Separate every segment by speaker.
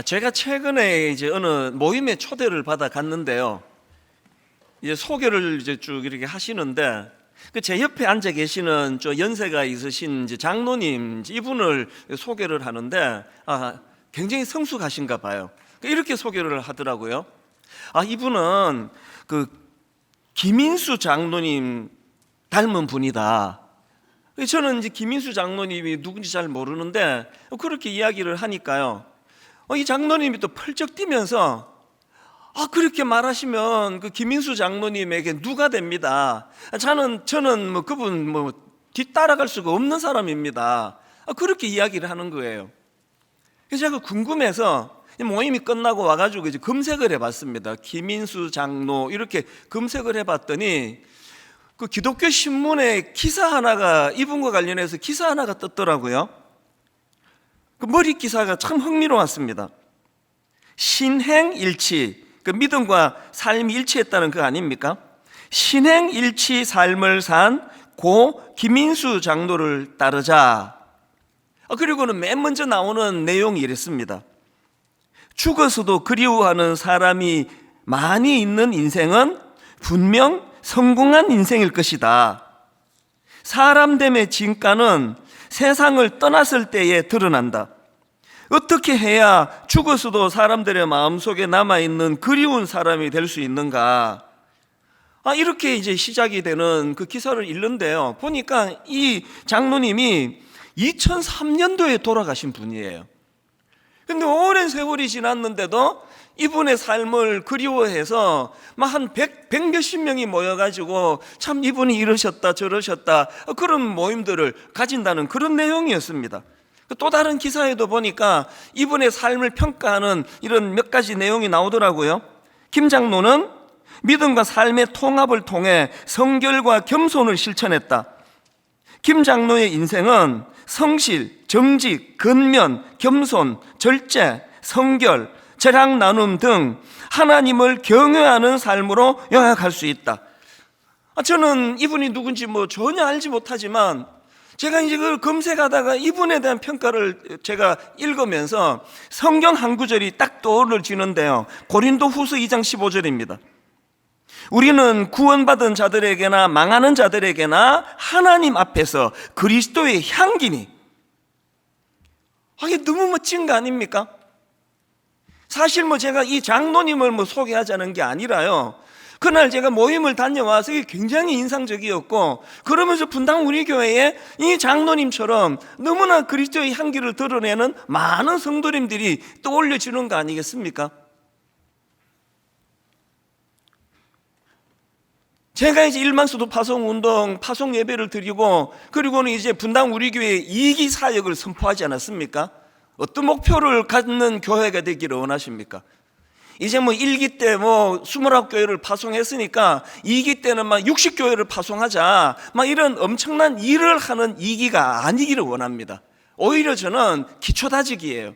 Speaker 1: 제가 최근에 이제 어느 모임에 초대를 받아 갔는데요. 이제 소개를 이제 쭉 이렇게 하시는데 제 옆에 앉아 계시는 연세가 있으신 이제 장로님 이분을 소개를 하는데 굉장히 성숙하신가 봐요. 이렇게 소개를 하더라고요. 이분은 그 김인수 장로님 닮은 분이다. 저는 이제 김인수 장로님이 누군지 잘 모르는데 그렇게 이야기를 하니까요. 이 장로님이 또 펄쩍 뛰면서 그렇게 말하시면 그 김인수 장로님에게 누가 됩니다. 저는 뭐 그분 뒤따라갈 수가 없는 사람입니다. 그렇게 이야기를 하는 거예요. 그래서 제가 궁금해서 모임이 끝나고 와가지고 이제 검색을 해봤습니다. 김인수 장로 이렇게 검색을 해봤더니 그 기독교 신문에 기사 하나가 이분과 관련해서 기사 하나가 떴더라고요. 그 머리 기사가 참 흥미로웠습니다. 신행일치, 그 믿음과 삶이 일치했다는 거 아닙니까? 신행일치 삶을 산 고 김인수 장로를 따르자. 그리고는 맨 먼저 나오는 내용이 이랬습니다. 죽어서도 그리워하는 사람이 많이 있는 인생은 분명 성공한 인생일 것이다. 사람됨의 진가는 세상을 떠났을 때에 드러난다. 어떻게 해야 죽어서도 사람들의 마음속에 남아있는 그리운 사람이 될 수 있는가? 이렇게 이제 시작이 되는 그 기사를 읽는데요. 보니까 이 장로님이 2003년도에 돌아가신 분이에요. 근데 오랜 세월이 지났는데도 이분의 삶을 그리워해서 한 100몇십 명이 모여가지고 참 이분이 이러셨다 저러셨다 그런 모임들을 가진다는 그런 내용이었습니다. 또 다른 기사에도 보니까 이분의 삶을 평가하는 이런 몇 가지 내용이 나오더라고요. 김 장로는 믿음과 삶의 통합을 통해 성결과 겸손을 실천했다. 김 장로의 인생은 성실, 정직, 근면, 겸손, 절제, 성결, 재량 나눔 등 하나님을 경외하는 삶으로 요약할 수 있다. 저는 이분이 누군지 전혀 알지 못하지만 제가 이제 그걸 검색하다가 이분에 대한 평가를 제가 읽으면서 성경 한 구절이 딱 떠올라지는데요. 고린도 후서 2장 15절입니다. 우리는 구원받은 자들에게나 망하는 자들에게나 하나님 앞에서 그리스도의 향기니. 이게 너무 멋진 거 아닙니까? 사실 제가 이 장로님을 소개하자는 게 아니라요. 그날 제가 모임을 다녀와서 이게 굉장히 인상적이었고, 그러면서 분당 우리 교회에 이 장로님처럼 너무나 그리스도의 향기를 드러내는 많은 성도님들이 떠올려지는 거 아니겠습니까? 제가 이제 1만 수도 파송 운동, 파송 예배를 드리고, 그리고는 이제 분당 우리 교회 이기 사역을 선포하지 않았습니까? 어떤 목표를 갖는 교회가 되기를 원하십니까? 이제 1기 때 29교회를 파송했으니까 2기 때는 60교회를 파송하자, 이런 엄청난 일을 하는 2기가 아니기를 원합니다. 오히려 저는 기초다지기예요.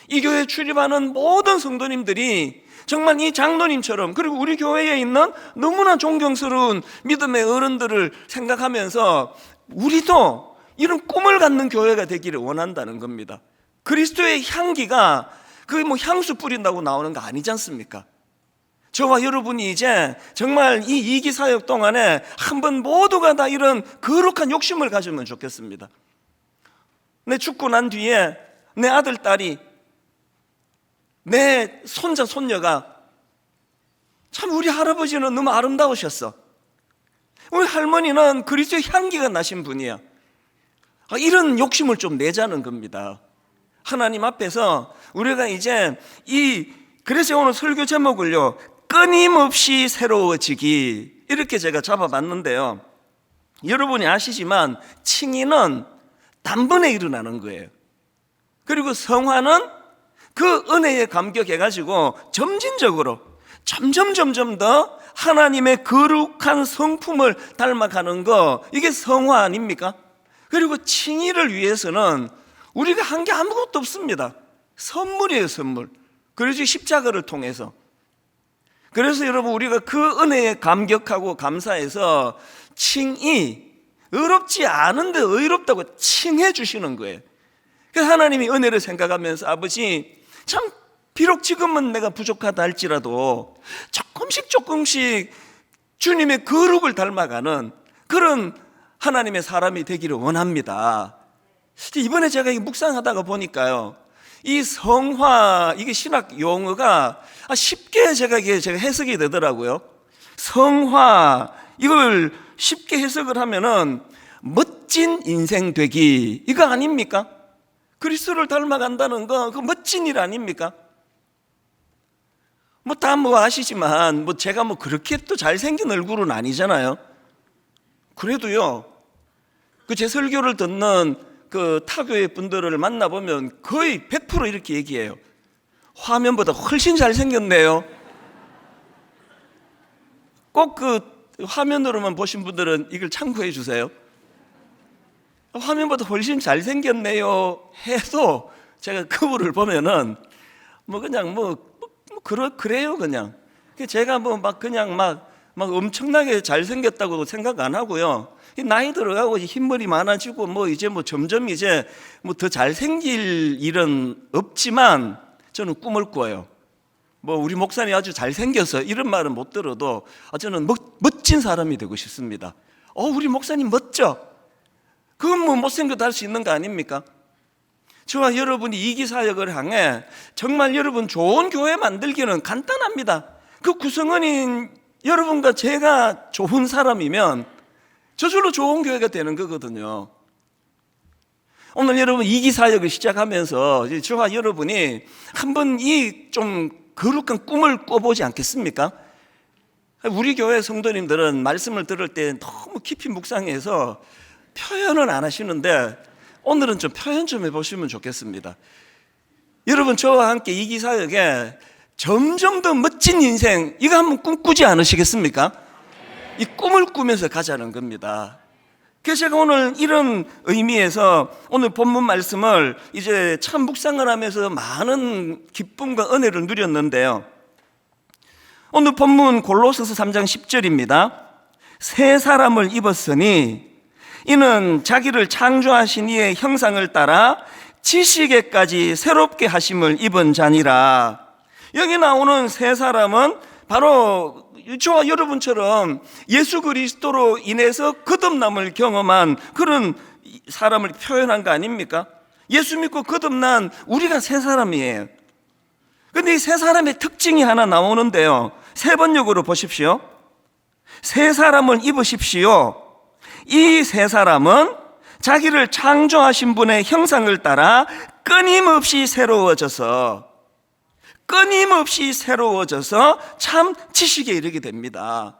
Speaker 1: 이 교회에 출입하는 모든 성도님들이 정말 이 장로님처럼, 그리고 우리 교회에 있는 너무나 존경스러운 믿음의 어른들을 생각하면서 우리도 이런 꿈을 갖는 교회가 되기를 원한다는 겁니다. 그리스도의 향기가 향수 뿌린다고 나오는 거 아니지 않습니까? 저와 여러분이 이제 정말 이 2기 사역 동안에 한번 모두가 다 이런 거룩한 욕심을 가지면 좋겠습니다. 내 죽고 난 뒤에 내 아들, 딸이, 내 손자, 손녀가 참 우리 할아버지는 너무 아름다우셨어. 우리 할머니는 그리스도의 향기가 나신 분이야. 이런 욕심을 좀 내자는 겁니다. 하나님 앞에서 우리가 이제 그래서 오늘 설교 제목을요, 끊임없이 새로워지기, 이렇게 제가 잡아봤는데요. 여러분이 아시지만 칭의는 단번에 일어나는 거예요. 그리고 성화는 그 은혜에 감격해가지고 점진적으로 점점 더 하나님의 거룩한 성품을 닮아가는 거, 이게 성화 아닙니까? 그리고 칭의를 위해서는 우리가 한 게 아무것도 없습니다. 선물이에요, 선물. 그래서 십자가를 통해서. 그래서 여러분, 우리가 그 은혜에 감격하고 감사해서 칭의, 의롭지 않은데 의롭다고 칭해 주시는 거예요. 그래서 하나님이 은혜를 생각하면서 아버지, 참 비록 지금은 내가 부족하다 할지라도 조금씩 주님의 거룩을 닮아가는 그런 하나님의 사람이 되기를 원합니다. 이번에 제가 묵상하다가 보니까요, 이 성화, 이게 신학 용어가 쉽게 제가 해석이 되더라고요. 성화, 이걸 쉽게 해석을 하면은 멋진 인생 되기, 이거 아닙니까? 그리스도를 닮아간다는 거, 그 멋진 일 아닙니까? 다 아시지만, 제가 그렇게 또 잘생긴 얼굴은 아니잖아요. 그래도요, 제 설교를 듣는 그 타교의 분들을 만나보면 거의 100% 이렇게 얘기해요. 화면보다 훨씬 잘생겼네요. 꼭 화면으로만 보신 분들은 이걸 참고해 주세요. 화면보다 훨씬 잘생겼네요 해도 제가 그분을 보면은 그래요. 그냥 제가 엄청나게 잘생겼다고 생각 안 하고요, 나이 들어가고 흰머리 많아지고 이제 점점 더 잘생길 일은 없지만 저는 꿈을 꿔요. 우리 목사님 아주 잘생겨서 이런 말은 못 들어도 저는 멋진 사람이 되고 싶습니다. 우리 목사님 멋져. 그건 못생겨도 할 수 있는 거 아닙니까? 저와 여러분이 이기사역을 향해 정말 여러분 좋은 교회 만들기는 간단합니다. 그 구성원인 여러분과 제가 좋은 사람이면 저절로 좋은 교회가 되는 거거든요. 오늘 여러분 이기사역을 시작하면서 저와 여러분이 한번 이 좀 거룩한 꿈을 꿔보지 않겠습니까? 우리 교회 성도님들은 말씀을 들을 때 너무 깊이 묵상해서 표현은 안 하시는데 오늘은 좀 표현 좀 해보시면 좋겠습니다. 여러분 저와 함께 이기사역에 점점 더 멋진 인생, 이거 한번 꿈꾸지 않으시겠습니까? 이 꿈을 꾸면서 가자는 겁니다. 그래서 제가 오늘 이런 의미에서 오늘 본문 말씀을 이제 참 묵상을 하면서 많은 기쁨과 은혜를 누렸는데요, 오늘 본문 골로새서 3장 10절입니다. 새 사람을 입었으니 이는 자기를 창조하신 이의 형상을 따라 지식에까지 새롭게 하심을 입은 자니라. 여기 나오는 새 사람은 바로 저와 여러분처럼 예수 그리스도로 인해서 거듭남을 경험한 그런 사람을 표현한 거 아닙니까? 예수 믿고 거듭난 우리가 새 사람이에요. 그런데 이 새 사람의 특징이 하나 나오는데요, 세 번역으로 보십시오. 새 사람을 입으십시오. 이 새 사람은 자기를 창조하신 분의 형상을 따라 끊임없이 새로워져서 참 지식에 이르게 됩니다.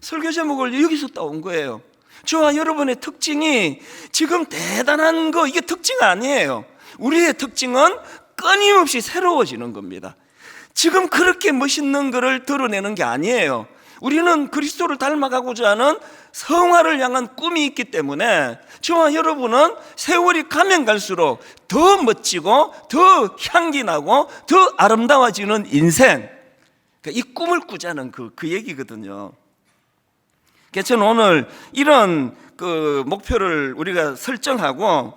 Speaker 1: 설교 제목을 여기서 따온 거예요. 저와 여러분의 특징이 지금 대단한 거, 이게 특징 아니에요. 우리의 특징은 끊임없이 새로워지는 겁니다. 지금 그렇게 멋있는 거를 드러내는 게 아니에요. 우리는 그리스도를 닮아가고자 하는 성화를 향한 꿈이 있기 때문에 저와 여러분은 세월이 가면 갈수록 더 멋지고 더 향기 나고 더 아름다워지는 인생, 이 꿈을 꾸자는 그 얘기거든요. 그래서 저는 오늘 이런 목표를 우리가 설정하고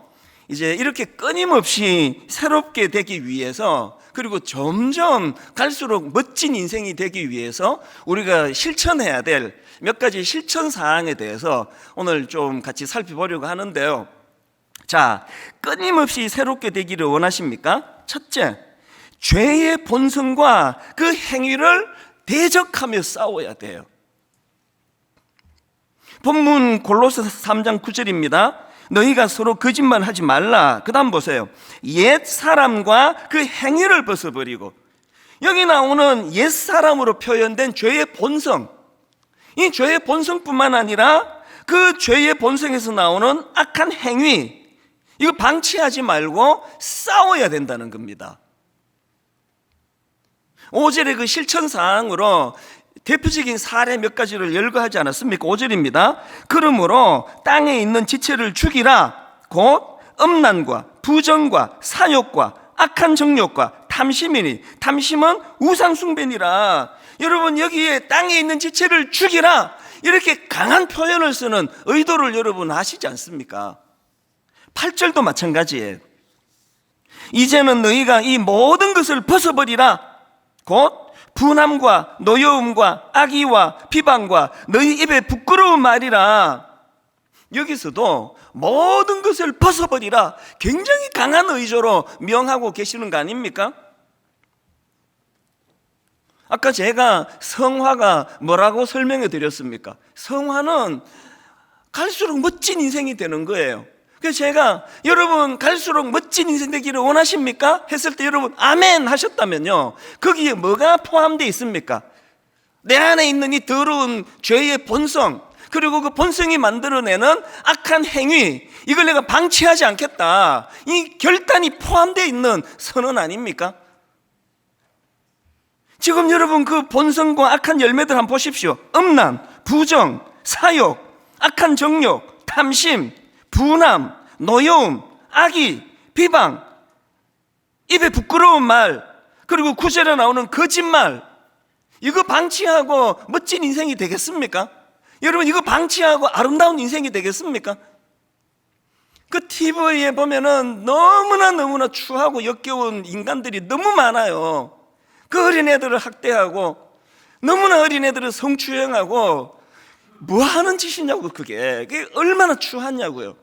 Speaker 1: 이제 이렇게 끊임없이 새롭게 되기 위해서, 그리고 점점 갈수록 멋진 인생이 되기 위해서 우리가 실천해야 될 몇 가지 실천 사항에 대해서 오늘 좀 같이 살펴보려고 하는데요. 자, 끊임없이 새롭게 되기를 원하십니까? 첫째, 죄의 본성과 그 행위를 대적하며 싸워야 돼요. 본문 골로새서 3장 9절입니다. 너희가 서로 거짓말하지 말라. 그 다음 보세요. 옛 사람과 그 행위를 벗어버리고, 여기 나오는 옛 사람으로 표현된 죄의 본성, 이 죄의 본성뿐만 아니라 그 죄의 본성에서 나오는 악한 행위, 이거 방치하지 말고 싸워야 된다는 겁니다. 5절의 그 실천사항으로 대표적인 사례 몇 가지를 열거하지 않았습니까? 5절입니다. 그러므로 땅에 있는 지체를 죽이라. 곧 음란과 부정과 사욕과 악한 정욕과 탐심이니, 탐심은 우상숭배니라. 여러분, 여기에 땅에 있는 지체를 죽이라, 이렇게 강한 표현을 쓰는 의도를 여러분 아시지 않습니까? 8절도 마찬가지예요. 이제는 너희가 이 모든 것을 벗어버리라. 곧 분함과 노여움과 악의와 비방과 너희 입에 부끄러운 말이라. 여기서도 모든 것을 벗어버리라, 굉장히 강한 의조로 명하고 계시는 거 아닙니까? 아까 제가 성화가 뭐라고 설명해 드렸습니까? 성화는 갈수록 멋진 인생이 되는 거예요. 그래서 제가 여러분 갈수록 멋진 인생 되기를 원하십니까? 했을 때 여러분 아멘 하셨다면요, 거기에 뭐가 포함되어 있습니까? 내 안에 있는 이 더러운 죄의 본성, 그리고 그 본성이 만들어내는 악한 행위, 이걸 내가 방치하지 않겠다, 이 결단이 포함되어 있는 선언 아닙니까? 지금 여러분 그 본성과 악한 열매들 한번 보십시오. 음란, 부정, 사욕, 악한 정욕, 탐심, 분함, 노여움, 악의, 비방, 입에 부끄러운 말, 그리고 구절에 나오는 거짓말, 이거 방치하고 멋진 인생이 되겠습니까? 여러분 이거 방치하고 아름다운 인생이 되겠습니까? 그 TV에 보면은 너무나 추하고 역겨운 인간들이 너무 많아요. 그 어린애들을 학대하고, 너무나 어린애들을 성추행하고, 뭐 하는 짓이냐고, 그게 얼마나 추하냐고요.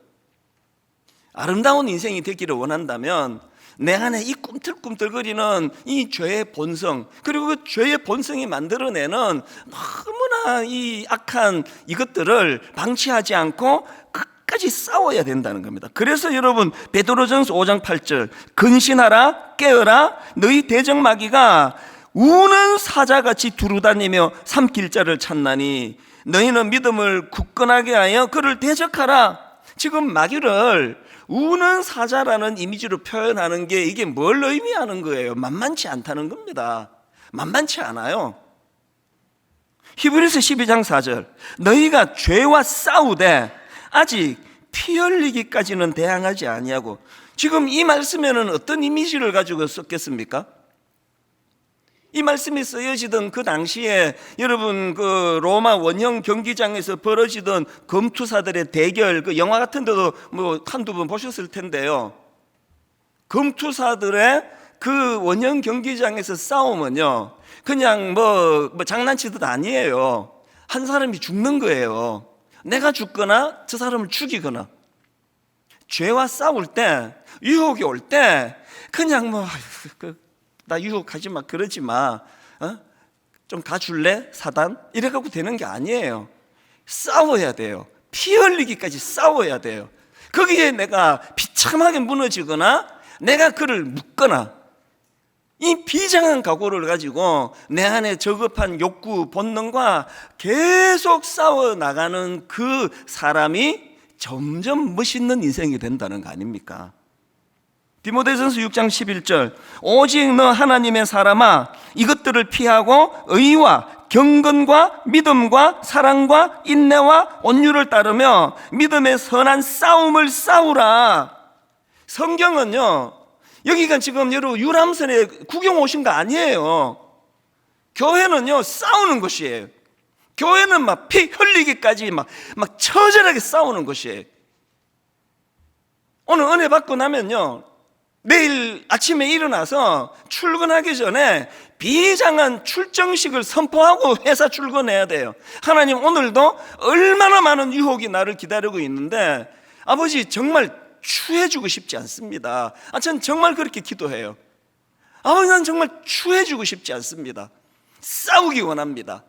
Speaker 1: 아름다운 인생이 되기를 원한다면 내 안에 이 꿈틀꿈틀거리는 이 죄의 본성, 그리고 그 죄의 본성이 만들어내는 너무나 이 악한 이것들을 방치하지 않고 끝까지 싸워야 된다는 겁니다. 그래서 여러분 베드로전서 5장 8절, 근신하라, 깨어라, 너희 대적마귀가 우는 사자같이 두루다니며 삼킬 자를 찾나니 너희는 믿음을 굳건하게 하여 그를 대적하라. 지금 마귀를 우는 사자라는 이미지로 표현하는 게 이게 뭘 의미하는 거예요? 만만치 않다는 겁니다. 만만치 않아요. 히브리서 12장 4절, 너희가 죄와 싸우되 아직 피 흘리기까지는 대항하지 아니하고. 지금 이 말씀에는 어떤 이미지를 가지고 썼겠습니까? 이 말씀이 쓰여지던 그 당시에 여러분 그 로마 원형 경기장에서 벌어지던 검투사들의 대결, 그 영화 같은 데도 뭐 한두 번 보셨을 텐데요, 검투사들의 그 원형 경기장에서 싸우면요, 그냥 뭐 장난치듯 아니에요. 한 사람이 죽는 거예요. 내가 죽거나 저 사람을 죽이거나. 죄와 싸울 때, 유혹이 올 때 그냥 나 유혹하지 마, 그러지 마, 좀 가줄래? 사단? 이래갖고 되는 게 아니에요. 싸워야 돼요. 피 흘리기까지 싸워야 돼요. 거기에 내가 비참하게 무너지거나 내가 그를 묶거나, 이 비장한 각오를 가지고 내 안에 저급한 욕구, 본능과 계속 싸워나가는 그 사람이 점점 멋있는 인생이 된다는 거 아닙니까? 디모데전서 6장 11절, 오직 너 하나님의 사람아 이것들을 피하고 의와 경건과 믿음과 사랑과 인내와 온유를 따르며 믿음의 선한 싸움을 싸우라. 성경은요, 여기가 지금 여러분 유람선에 구경 오신 거 아니에요. 교회는요 싸우는 것이에요. 교회는 막 피 흘리기까지 막 처절하게 싸우는 것이에요. 오늘 은혜 받고 나면요, 내일 아침에 일어나서 출근하기 전에 비장한 출정식을 선포하고 회사 출근해야 돼요. 하나님, 오늘도 얼마나 많은 유혹이 나를 기다리고 있는데 아버지 정말 추해주고 싶지 않습니다. 전 정말 그렇게 기도해요. 아버지, 난 정말 추해주고 싶지 않습니다. 싸우기 원합니다.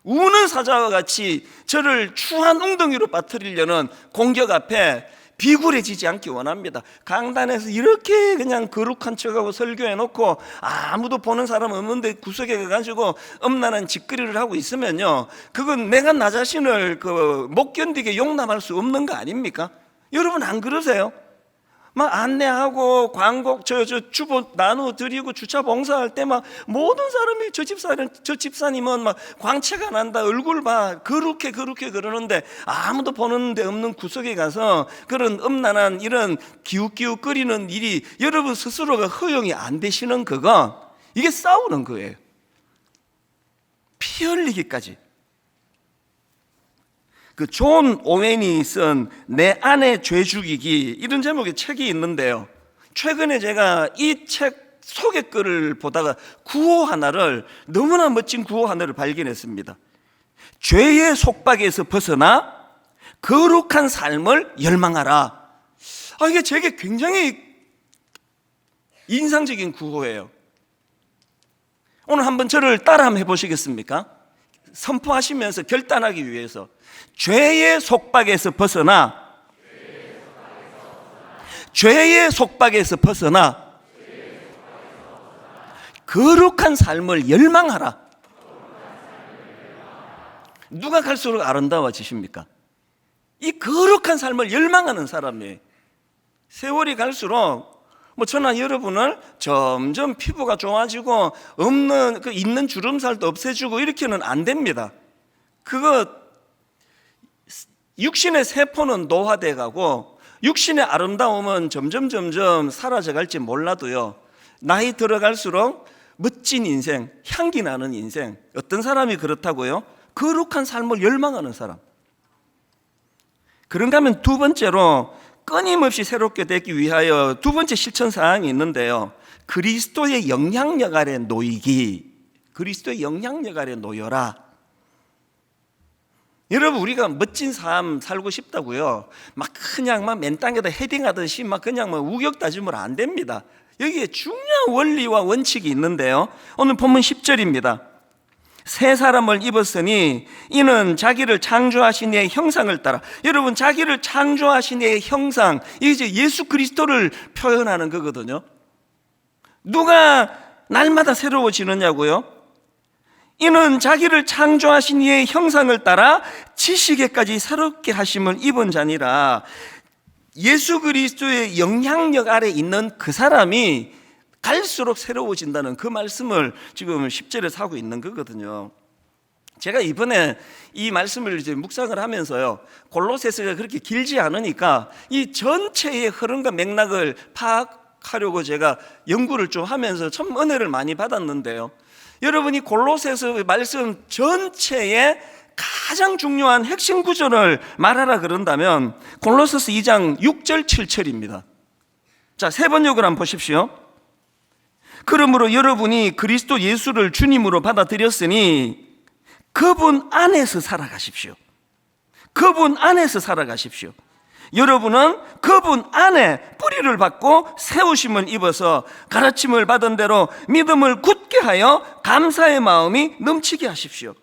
Speaker 1: 우는 사자와 같이 저를 추한 웅덩이로 빠뜨리려는 공격 앞에 비굴해지지 않기 원합니다. 강단에서 이렇게 그냥 거룩한 척하고 설교해놓고 아무도 보는 사람 없는데 구석에 가가지고 음란한 짓거리를 하고 있으면요, 그건 내가 나 자신을 못 견디게 용납할 수 없는 거 아닙니까? 여러분 안 그러세요? 막 안내하고 광고 주보 나눠드리고 주차 봉사할 때 막 모든 사람이 저 집사님은 막 광채가 난다, 얼굴 봐, 그렇게 그러는데 아무도 보는 데 없는 구석에 가서 그런 음란한 이런 기웃기웃거리는 일이 여러분 스스로가 허용이 안 되시는 그거, 이게 싸우는 거예요. 피 흘리기까지. 그 존 오웬이 쓴 내 안의 죄 죽이기, 이런 제목의 책이 있는데요, 최근에 제가 이 책 소개글을 보다가 구호 하나를, 너무나 멋진 구호 하나를 발견했습니다. 죄의 속박에서 벗어나 거룩한 삶을 열망하라. 이게 제게 굉장히 인상적인 구호예요. 오늘 한번 저를 따라 한번 해보시겠습니까? 선포하시면서 결단하기 위해서 죄의 속박에서 벗어나, 죄의 속박에서 벗어나 거룩한 삶을 열망하라. 누가 갈수록 아름다워지십니까? 이 거룩한 삶을 열망하는 사람이에요. 세월이 갈수록 저나 여러분을 점점 피부가 좋아지고 없는 있는 주름살도 없애주고 이렇게는 안 됩니다. 그거 육신의 세포는 노화돼 가고 육신의 아름다움은 점점 사라져 갈지 몰라도요, 나이 들어갈수록 멋진 인생, 향기 나는 인생. 어떤 사람이 그렇다고요? 거룩한 삶을 열망하는 사람. 그런가 하면 두 번째로 끊임없이 새롭게 되기 위하여 두 번째 실천 사항이 있는데요, 그리스도의 영향력 아래 놓이기. 그리스도의 영향력 아래 놓여라. 여러분, 우리가 멋진 삶 살고 싶다고요, 그냥 맨 땅에다 헤딩하듯이 그냥 우격다짐으로 안 됩니다. 여기에 중요한 원리와 원칙이 있는데요, 오늘 본문 10절입니다. 새 사람을 입었으니 이는 자기를 창조하신 이의 형상을 따라. 여러분, 자기를 창조하신 이의 형상, 이게 이제 예수 그리스도를 표현하는 거거든요. 누가 날마다 새로워지느냐고요? 이는 자기를 창조하신 이의 형상을 따라 지식에까지 새롭게 하심을 입은 자니라. 예수 그리스도의 영향력 아래 있는 그 사람이 갈수록 새로워진다는 그 말씀을 지금 10절에서 하고 있는 거거든요. 제가 이번에 이 말씀을 이제 묵상을 하면서요, 골로새서가 그렇게 길지 않으니까 이 전체의 흐름과 맥락을 파악하려고 제가 연구를 좀 하면서 참 은혜를 많이 받았는데요, 여러분이 골로새서 말씀 전체의 가장 중요한 핵심 구절을 말하라 그런다면 골로새서 2장 6절 7절입니다. 자, 세 번역을 한번 보십시오. 그러므로 여러분이 그리스도 예수를 주님으로 받아들였으니 그분 안에서 살아가십시오. 그분 안에서 살아가십시오. 여러분은 그분 안에 뿌리를 받고 세우심을 입어서 가르침을 받은 대로 믿음을 굳게 하여 감사의 마음이 넘치게 하십시오.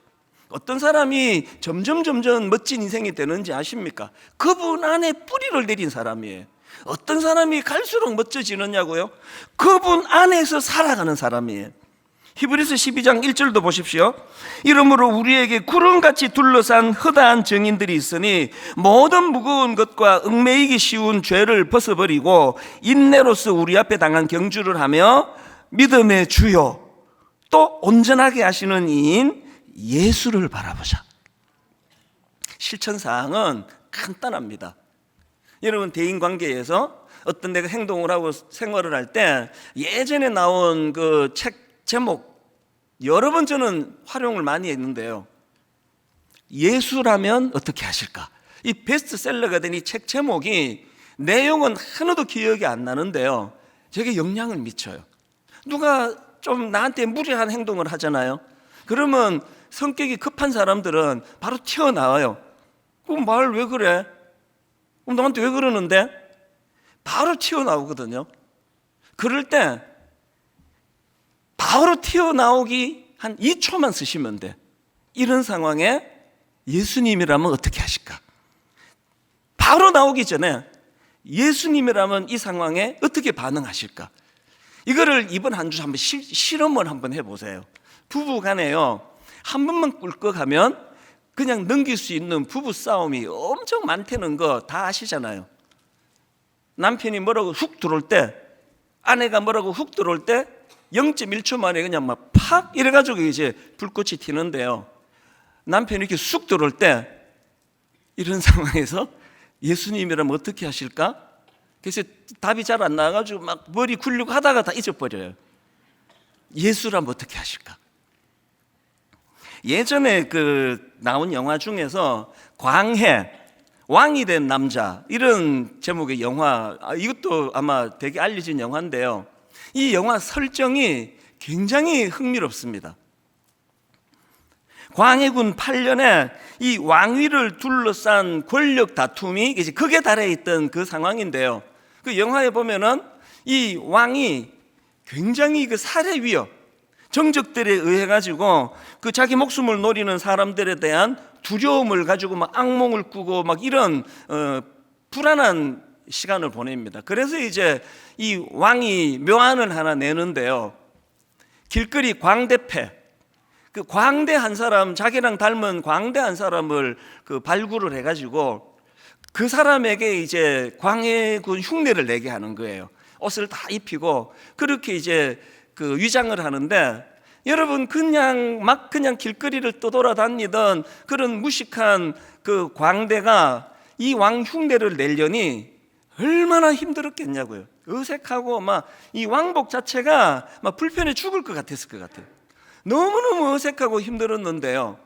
Speaker 1: 어떤 사람이 점점 멋진 인생이 되는지 아십니까? 그분 안에 뿌리를 내린 사람이에요. 어떤 사람이 갈수록 멋져지느냐고요? 그분 안에서 살아가는 사람이에요. 히브리서 12장 1절도 보십시오. 이러므로 우리에게 구름같이 둘러싼 허다한 증인들이 있으니 모든 무거운 것과 얽매이기 쉬운 죄를 벗어버리고 인내로서 우리 앞에 당한 경주를 하며 믿음의 주요 또 온전하게 하시는 이인 예수를 바라보자. 실천사항은 간단합니다. 여러분, 대인관계에서 어떤 내가 행동을 하고 생활을 할 때 예전에 나온 그 책 제목 여러 번 저는 활용을 많이 했는데요, 예수라면 어떻게 하실까? 이 베스트셀러가 된 이 책 제목이 내용은 하나도 기억이 안 나는데요, 제게 영향을 미쳐요. 누가 좀 나한테 무례한 행동을 하잖아요. 그러면 성격이 급한 사람들은 바로 튀어나와요. 그럼 말 왜 그래? 그럼 너한테 왜 그러는데? 바로 튀어나오거든요. 그럴 때 바로 튀어나오기 한 2초만 쓰시면 돼. 이런 상황에 예수님이라면 어떻게 하실까? 바로 나오기 전에 예수님이라면 이 상황에 어떻게 반응하실까? 이거를 이번 한 주 한번 실험을 한번 해보세요. 부부 간에요, 한 번만 꿀꺽하면 그냥 넘길 수 있는 부부 싸움이 엄청 많다는 거 다 아시잖아요. 남편이 뭐라고 훅 들어올 때, 아내가 뭐라고 훅 들어올 때 0.1초 만에 그냥 막 팍 이래가지고 이제 불꽃이 튀는데요, 남편이 이렇게 쑥 들어올 때 이런 상황에서 예수님이라면 어떻게 하실까? 그래서 답이 잘 안 나와가지고 막 머리 굴리고 하다가 다 잊어버려요. 예수라면 어떻게 하실까? 예전에 그 나온 영화 중에서 광해, 왕이 된 남자, 이런 제목의 영화, 이것도 아마 되게 알려진 영화인데요, 이 영화 설정이 굉장히 흥미롭습니다. 광해군 8년에 이 왕위를 둘러싼 권력 다툼이 이제 극에 달해 있던 그 상황인데요. 그 영화에 보면은 이 왕이 굉장히 그 살해 위협, 정적들에 의해 가지고 그 자기 목숨을 노리는 사람들에 대한 두려움을 가지고 막 악몽을 꾸고 막 이런 불안한 시간을 보냅니다. 그래서 이제 이 왕이 묘안을 하나 내는데요. 길거리 광대패, 그 광대 한 사람, 자기랑 닮은 광대 한 사람을 그 발굴을 해가지고 그 사람에게 이제 광해군 흉내를 내게 하는 거예요. 옷을 다 입히고 그렇게 이제 그 위장을 하는데, 여러분 그냥 길거리를 떠돌아다니던 그런 무식한 그 광대가 이 왕 흉내를 내려니 얼마나 힘들었겠냐고요. 어색하고 막 이 왕복 자체가 막 불편해 죽을 것 같았을 것 같아요. 너무너무 어색하고 힘들었는데요.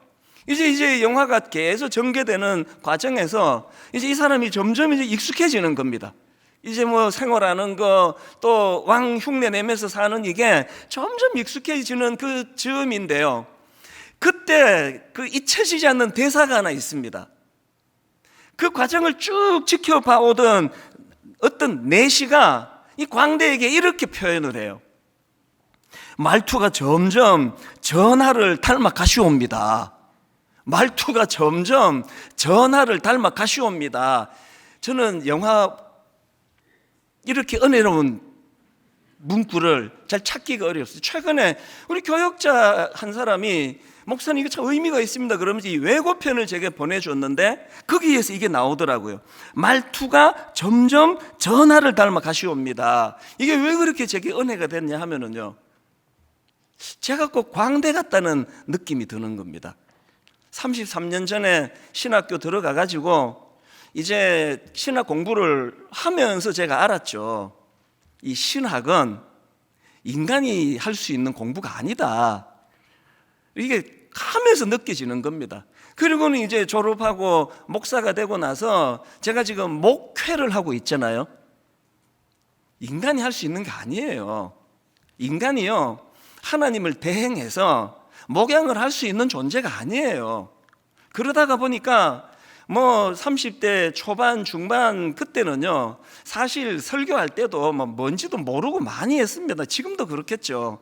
Speaker 1: 이제 영화가 계속 전개되는 과정에서 이제 이 사람이 점점 이제 익숙해지는 겁니다. 이제 뭐 생활하는 거, 또 왕 흉내 내면서 사는 이게 점점 익숙해지는 그 즈음인데요. 그때 그 잊혀지지 않는 대사가 하나 있습니다. 그 과정을 쭉 지켜봐 오던 어떤 내시가 이 광대에게 이렇게 표현을 해요. 말투가 점점 전하를 닮아 가시옵니다. 말투가 점점 전하를 닮아 가시옵니다. 저는 영화 이렇게 은혜로운 문구를 잘 찾기가 어려웠어요. 최근에 우리 교역자 한 사람이 목사님 이거 참 의미가 있습니다 그러면서 이 외고편을 제게 보내줬는데 거기에서 이게 나오더라고요. 말투가 점점 전하를 닮아 가시옵니다. 이게 왜 그렇게 제게 은혜가 됐냐 하면은요, 제가 꼭 광대 같다는 느낌이 드는 겁니다. 33년 전에 신학교 들어가 가지고 이제 신학 공부를 하면서 제가 알았죠. 이 신학은 인간이 할 수 있는 공부가 아니다. 이게 하면서 느껴지는 겁니다. 그리고는 이제 졸업하고 목사가 되고 나서 제가 지금 목회를 하고 있잖아요. 인간이 할 수 있는 게 아니에요. 인간이요, 하나님을 대행해서 목양을 할 수 있는 존재가 아니에요. 그러다가 보니까 뭐 30대 초반 중반 그때는요, 사실 설교할 때도 뭐 뭔지도 모르고 많이 했습니다. 지금도 그렇겠죠.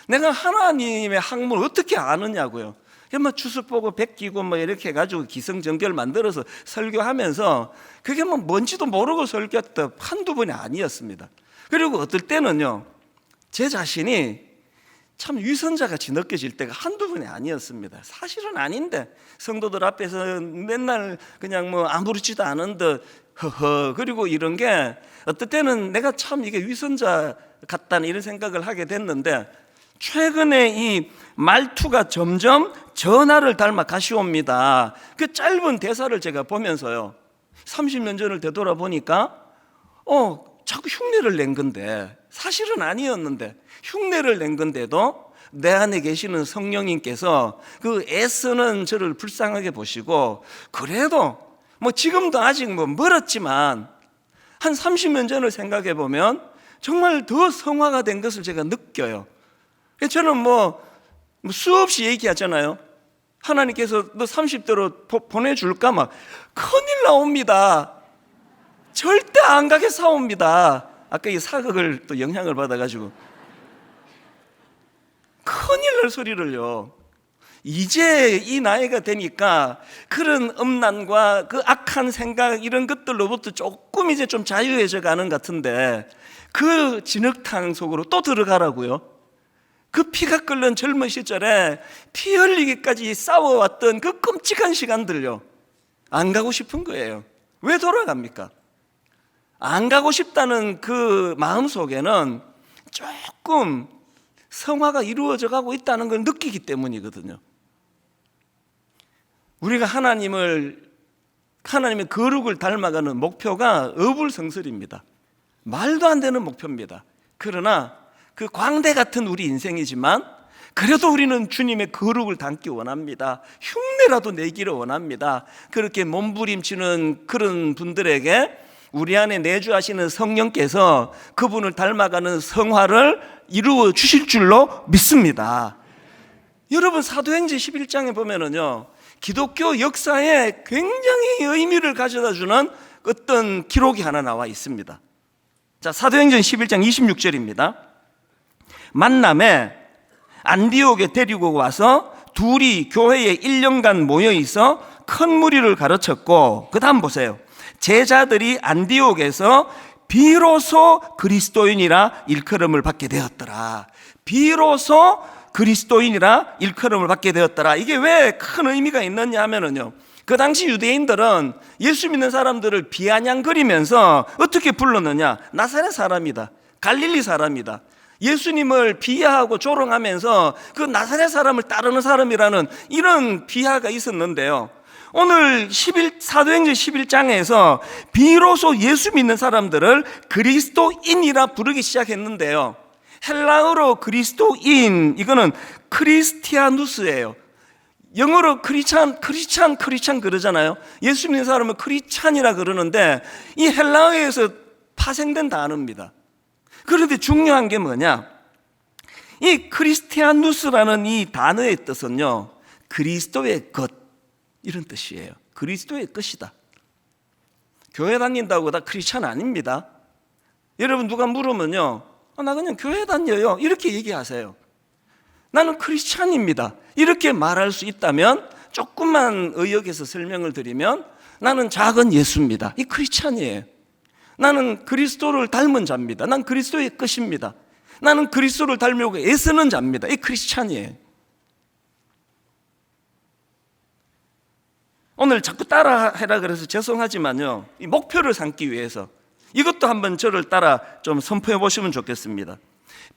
Speaker 1: 내가 하나님의 학문을 어떻게 아느냐고요. 뭐 추수 보고 베끼고 뭐 이렇게 해가지고 기성전결 만들어서 설교하면서 그게 뭐 뭔지도 모르고 설교했던 한두 번이 아니었습니다. 그리고 어떨 때는요, 제 자신이 참 위선자같이 느껴질 때가 한두 번이 아니었습니다. 사실은 아닌데 성도들 앞에서 맨날 그냥 뭐 아무렇지도 않은 듯 허허 그리고 이런 게 어떨 때는 내가 참 이게 위선자 같다는 이런 생각을 하게 됐는데, 최근에 이 말투가 점점 전하를 닮아 가시옵니다, 그 짧은 대사를 제가 보면서요, 30년 전을 되돌아보니까 자꾸 흉내를 낸 건데 사실은 아니었는데 흉내를 낸 건데도 내 안에 계시는 성령님께서 그 애쓰는 저를 불쌍하게 보시고, 그래도 뭐 지금도 아직 뭐 멀었지만 한 30년 전을 생각해 보면 정말 더 성화가 된 것을 제가 느껴요. 저는 뭐 수없이 얘기하잖아요. 하나님께서 너 30대로 보내줄까? 막 큰일 나옵니다. 절대 안 가게 사옵니다. 아까 이 사극을 또 영향을 받아가지고 큰일 날 소리를요. 이제 이 나이가 되니까 그런 음란과 그 악한 생각 이런 것들로부터 조금 이제 좀 자유해져 가는 것 같은데, 그 진흙탕 속으로 또 들어가라고요. 그 피가 끓는 젊은 시절에 피 흘리기까지 싸워왔던 그 끔찍한 시간들요, 안 가고 싶은 거예요. 왜 돌아갑니까? 안 가고 싶다는 그 마음 속에는 조금 성화가 이루어져 가고 있다는 걸 느끼기 때문이거든요. 우리가 하나님의 거룩을 닮아가는 목표가 어불성설입니다. 말도 안 되는 목표입니다. 그러나 그 광대 같은 우리 인생이지만 그래도 우리는 주님의 거룩을 담기 원합니다. 흉내라도 내기를 원합니다. 그렇게 몸부림치는 그런 분들에게 우리 안에 내주하시는 성령께서 그분을 닮아가는 성화를 이루어 주실 줄로 믿습니다. 여러분, 사도행전 11장에 보면은요, 기독교 역사에 굉장히 의미를 가져다 주는 어떤 기록이 하나 나와 있습니다. 자, 사도행전 11장 26절입니다. 만남에 안디옥에 데리고 와서 둘이 교회에 1년간 모여 있어 큰 무리를 가르쳤고, 그 다음 보세요. 제자들이 안디옥에서 비로소 그리스도인이라 일컬음을 받게 되었더라. 비로소 그리스도인이라 일컬음을 받게 되었더라. 이게 왜 큰 의미가 있느냐 하면은요, 그 당시 유대인들은 예수 믿는 사람들을 비아냥거리면서 어떻게 불렀느냐? 나사렛 사람이다, 갈릴리 사람이다. 예수님을 비하하고 조롱하면서 그 나사렛 사람을 따르는 사람이라는 이런 비하가 있었는데요, 오늘 사도행전 11장에서 비로소 예수 믿는 사람들을 그리스도인이라 부르기 시작했는데요, 헬라어로 그리스도인, 이거는 크리스티아누스예요. 영어로 크리찬 그러잖아요. 예수 믿는 사람은 크리찬이라 그러는데 이 헬라어에서 파생된 단어입니다. 그런데 중요한 게 뭐냐? 이 크리스티아누스라는 이 단어의 뜻은요, 그리스도의 것, 이런 뜻이에요. 그리스도의 것이다. 교회 다닌다고 다 크리스찬 아닙니다. 여러분, 누가 물으면요, 나 그냥 교회 다녀요, 이렇게 얘기하세요. 나는 크리스찬입니다, 이렇게 말할 수 있다면, 조금만 의역해서 설명을 드리면, 나는 작은 예수입니다, 이 크리스찬이에요. 나는 그리스도를 닮은 자입니다, 난 그리스도의 것입니다, 나는 그리스도를 닮으려고 애쓰는 자입니다, 이 크리스찬이에요. 오늘 자꾸 따라해라 그래서 죄송하지만요, 이 목표를 삼기 위해서 이것도 한번 저를 따라 좀 선포해 보시면 좋겠습니다.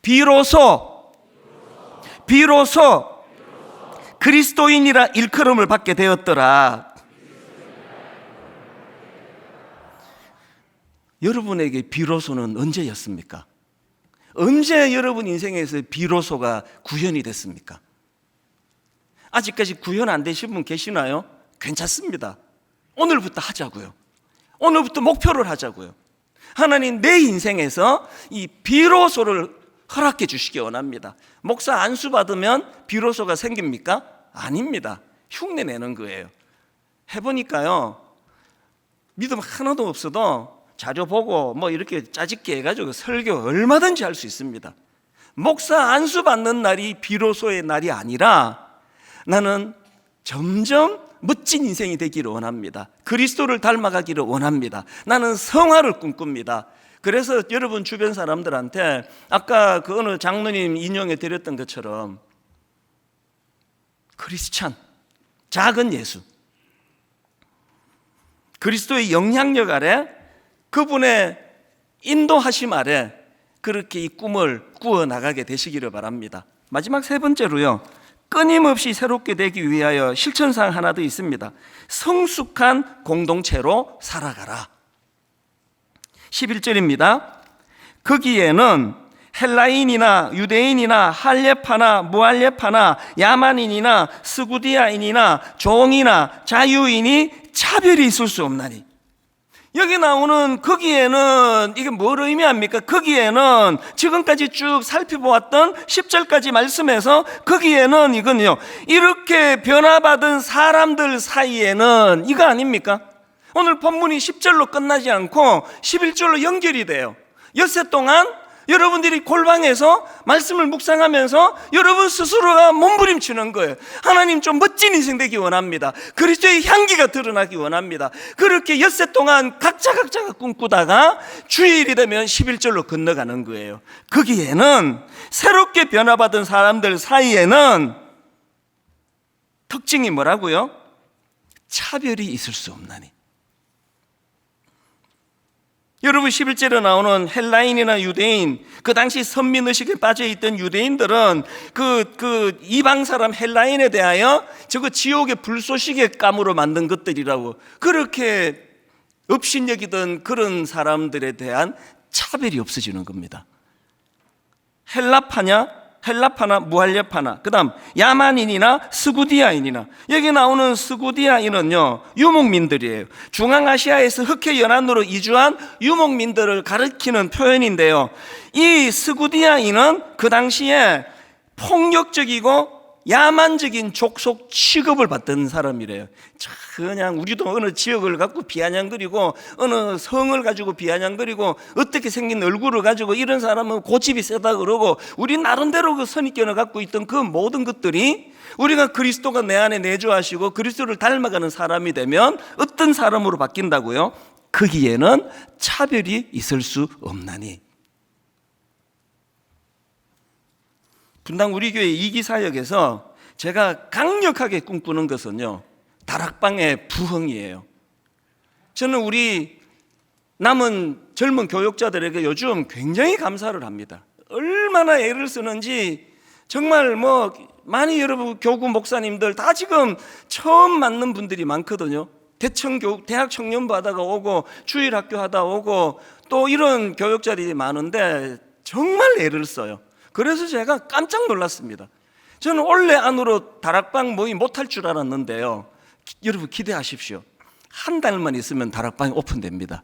Speaker 1: 비로소 그리스도인이라 일컬음을 받게 되었더라. 여러분에게 비로소는 언제였습니까? 언제 여러분 인생에서 비로소가 구현이 됐습니까? 아직까지 구현 안 되신 분 계시나요? 괜찮습니다. 오늘부터 하자고요. 오늘부터 목표를 하자고요. 하나님, 내 인생에서 이 비로소를 허락해 주시기 원합니다. 목사 안수 받으면 비로소가 생깁니까? 아닙니다. 흉내 내는 거예요. 해보니까요, 믿음 하나도 없어도 자료 보고 뭐 이렇게 짜집게 해가지고 설교 얼마든지 할 수 있습니다. 목사 안수 받는 날이 비로소의 날이 아니라 나는 점점 멋진 인생이 되기를 원합니다. 그리스도를 닮아가기를 원합니다. 나는 성화를 꿈꿉니다. 그래서 여러분 주변 사람들한테 아까 그 어느 장로님 인용해 드렸던 것처럼 크리스찬, 작은 예수, 그리스도의 영향력 아래, 그분의 인도하심 아래 그렇게 이 꿈을 꾸어나가게 되시기를 바랍니다. 마지막 세 번째로요, 끊임없이 새롭게 되기 위하여 실천사항 하나 더 있습니다. 성숙한 공동체로 살아가라. 11절입니다. 거기에는 헬라인이나 유대인이나 할례파나 무할례파나 야만인이나 스구디아인이나 종이나 자유인이 차별이 있을 수 없나니. 여기 나오는 거기에는 이게 뭘 의미합니까? 거기에는 지금까지 쭉 살펴보았던 10절까지 말씀에서 거기에는 이건요, 이렇게 변화받은 사람들 사이에는 이거 아닙니까? 오늘 본문이 10절로 끝나지 않고 11절로 연결이 돼요. 엿새 동안 여러분들이 골방에서 말씀을 묵상하면서 여러분 스스로가 몸부림치는 거예요. 하나님, 좀 멋진 인생 되기 원합니다. 그리스도의 향기가 드러나기 원합니다. 그렇게 엿새 동안 각자가 꿈꾸다가 주일이 되면 11절로 건너가는 거예요. 거기에는 새롭게 변화받은 사람들 사이에는 특징이 뭐라고요? 차별이 있을 수 없나니. 여러분, 11절에 나오는 헬라인이나 유대인, 그 당시 선민의식에 빠져있던 유대인들은 그 이방 사람 헬라인에 대하여 저거 지옥의 불쏘시개 감으로 만든 것들이라고 그렇게 업신여기던 그런 사람들에 대한 차별이 없어지는 겁니다. 헬라파냐 헬라파나 무할레파나, 그 다음 야만인이나 스구디아인이나. 여기 나오는 스구디아인은요, 유목민들이에요. 중앙아시아에서 흑해 연안으로 이주한 유목민들을 가리키는 표현인데요, 이 스구디아인은 그 당시에 폭력적이고 야만적인 족속 취급을 받던 사람이래요. 그냥 우리도 어느 지역을 갖고 비아냥거리고 어느 성을 가지고 비아냥거리고 어떻게 생긴 얼굴을 가지고 이런 사람은 고집이 세다 그러고, 우리 나름대로 그 선입견을 갖고 있던 그 모든 것들이 우리가 그리스도가 내 안에 내주하시고 그리스도를 닮아가는 사람이 되면 어떤 사람으로 바뀐다고요? 거기에는 차별이 있을 수 없나니. 분당 우리 교회 2기 사역에서 제가 강력하게 꿈꾸는 것은요, 다락방의 부흥이에요. 저는 우리 남은 젊은 교육자들에게 요즘 굉장히 감사를 합니다. 얼마나 애를 쓰는지. 정말 많이 여러분 교구 목사님들 다 지금 처음 맞는 분들이 많거든요. 대학 청년부 하다가 오고 주일학교 하다 오고 또 이런 교육자들이 많은데 정말 애를 써요. 그래서 제가 깜짝 놀랐습니다. 저는 올해 안으로 다락방 모임 못할 줄 알았는데요, 여러분 기대하십시오. 한 달만 있으면 다락방이 오픈됩니다.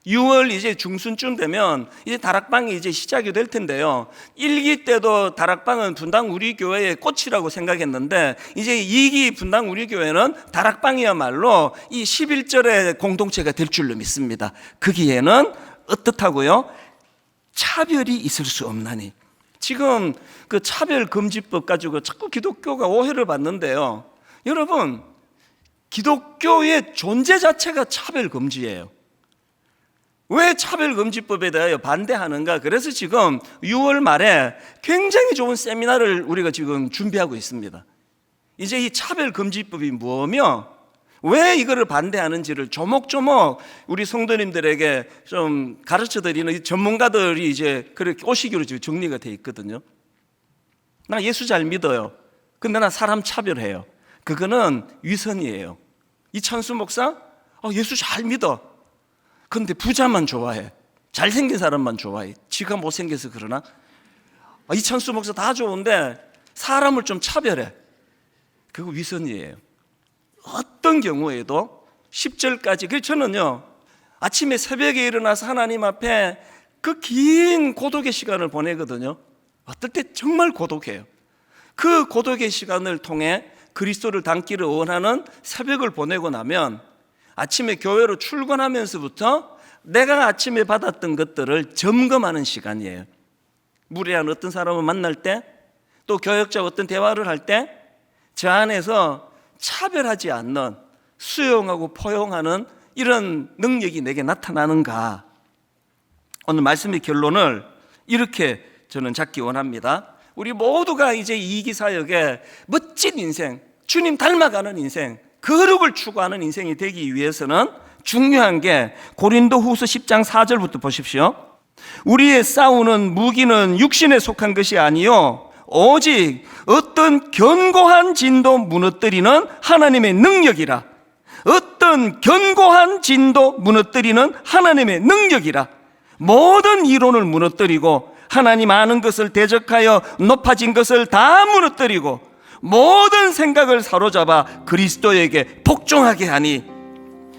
Speaker 1: 6월 이제 중순쯤 되면 이제 다락방이 이제 시작이 될 텐데요, 1기 때도 다락방은 분당 우리 교회의 꽃이라고 생각했는데 이제 2기 분당 우리 교회는 다락방이야말로 이 11절의 공동체가 될 줄로 믿습니다. 거기에는 어떻다고요? 차별이 있을 수 없나니. 지금 그 차별금지법 가지고 자꾸 기독교가 오해를 받는데요, 여러분 기독교의 존재 자체가 차별금지예요. 왜 차별금지법에 대하여 반대하는가? 그래서 지금 6월 말에 굉장히 좋은 세미나를 우리가 지금 준비하고 있습니다. 이제 이 차별금지법이 뭐며 왜 이거를 반대하는지를 조목조목 우리 성도님들에게 좀 가르쳐드리는 전문가들이 이제 그렇게 오시기로 지금 정리가 돼 있거든요. 나 예수 잘 믿어요. 근데 나 사람 차별해요. 그거는 위선이에요. 이찬수 목사? 예수 잘 믿어. 근데 부자만 좋아해. 잘생긴 사람만 좋아해. 지가 못생겨서 그러나? 이찬수 목사 다 좋은데 사람을 좀 차별해. 그거 위선이에요. 어떤 경우에도 10절까지. 그래서 저는요, 아침에 새벽에 일어나서 하나님 앞에 그 긴 고독의 시간을 보내거든요. 어떨 때 정말 고독해요. 그 고독의 시간을 통해 그리스도를 닮기를 원하는 새벽을 보내고 나면 아침에 교회로 출근하면서부터 내가 아침에 받았던 것들을 점검하는 시간이에요. 무례한 어떤 사람을 만날 때, 또 교역자 어떤 대화를 할 때 저 안에서 차별하지 않는, 수용하고 포용하는 이런 능력이 내게 나타나는가. 오늘 말씀의 결론을 이렇게 저는 잡기 원합니다. 우리 모두가 이제 2기 사역에 멋진 인생, 주님 닮아가는 인생, 거룩을 추구하는 인생이 되기 위해서는 중요한 게 고린도후서 10장 4절부터 보십시오. 우리의 싸우는 무기는 육신에 속한 것이 아니요 오직 어떤 견고한 진도 무너뜨리는 하나님의 능력이라. 어떤 견고한 진도 무너뜨리는 하나님의 능력이라. 모든 이론을 무너뜨리고 하나님 아는 것을 대적하여 높아진 것을 다 무너뜨리고 모든 생각을 사로잡아 그리스도에게 복종하게 하니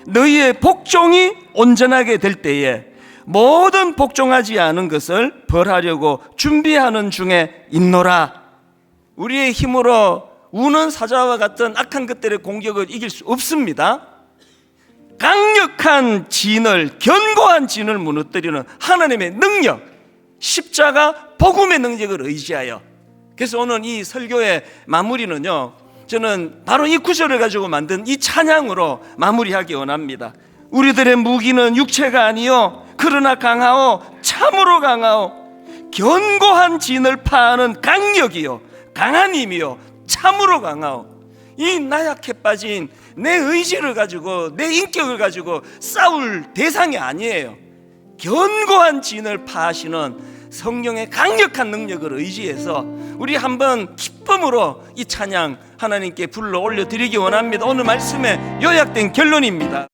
Speaker 1: 너희의 복종이 온전하게 될 때에 모든 복종하지 않은 것을 벌하려고 준비하는 중에 있노라. 우리의 힘으로 우는 사자와 같은 악한 것들의 공격을 이길 수 없습니다. 강력한 진을, 견고한 진을 무너뜨리는 하나님의 능력, 십자가 복음의 능력을 의지하여. 그래서 오늘 이 설교의 마무리는요, 저는 바로 이 구절을 가지고 만든 이 찬양으로 마무리하기 원합니다. 우리들의 무기는 육체가 아니요 그러나 강하오, 참으로 강하오, 견고한 진을 파하는 강력이요 강한 힘이요 참으로 강하오. 이 나약해 빠진 내 의지를 가지고, 내 인격을 가지고 싸울 대상이 아니에요. 견고한 진을 파하시는 성령의 강력한 능력을 의지해서 우리 한번 기쁨으로 이 찬양 하나님께 불러 올려드리기 원합니다. 오늘 말씀의 요약된 결론입니다.